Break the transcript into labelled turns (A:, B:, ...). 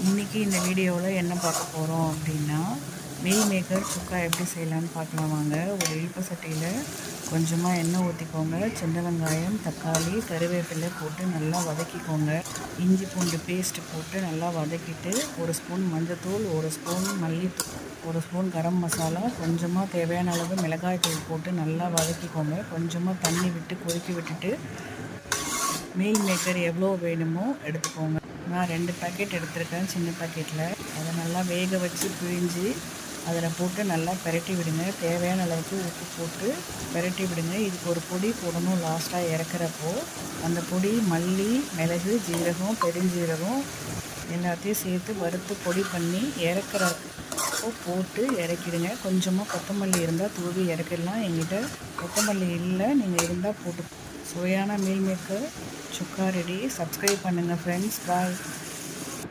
A: இன்றைக்கி இந்த வீடியோவில் என்ன பார்க்க போகிறோம் அப்படின்னா, மீல் மேக்கர் சுக்கா எப்படி செய்யலான்னு பார்க்கலாம் வாங்க. ஒரு இழுப்பு சட்டியில் கொஞ்சமாக எண்ணெய் ஊற்றிக்கோங்க. சின்ன வெங்காயம், தக்காளி, கருவேப்பிலை போட்டு நல்லா வதக்கிக்கோங்க. இஞ்சி பூண்டு பேஸ்ட்டு போட்டு நல்லா வதக்கிட்டு, ஒரு ஸ்பூன் மஞ்சத்தூள், ஒரு ஸ்பூன் மல்லித்தூள், ஒரு ஸ்பூன் கரம் மசாலா, கொஞ்சமாக தேவையான அளவு மிளகாய் தூள் போட்டு நல்லா வதக்கிக்கோங்க. கொஞ்சமாக தண்ணி விட்டு கொதிக்க விட்டுட்டு மீல் மேக்கர் எவ்வளோ வேணுமோ எடுத்துக்கோங்க. நான் 2 பேக்கெட் எடுத்திருக்கேன் சின்ன பேக்கெட்டில். அதை நல்லா வேக வச்சு பிழிஞ்சு அதில் போட்டு நல்லா பெரட்டி விடுங்க. தேவையான அளவுக்கு உப்பு போட்டு பெரட்டி விடுங்க. இதுக்கு ஒரு பொடி போடணும் லாஸ்ட்டாக இறக்குறப்போ. அந்த பொடி மல்லி, மிளகு, ஜீரகம், பெருஞ்சீரகம் எல்லாத்தையும் சேர்த்து வறுத்து பொடி பண்ணி இறக்குறப்போ போட்டு இறக்கிடுங்க. கொஞ்சமாக கொத்தமல்லி இருந்தால் தூவி இறக்கிடலாம். எங்கிட்ட கொத்தமல்லி இல்லை, நீங்கள் இருந்தால் போட்டு. சுவையான மீல் மேக்கர் சுக்கா ரெடி. சப்ஸ்கிரைப் பண்ணுங்கள் ஃப்ரெண்ட்ஸ். பாய்.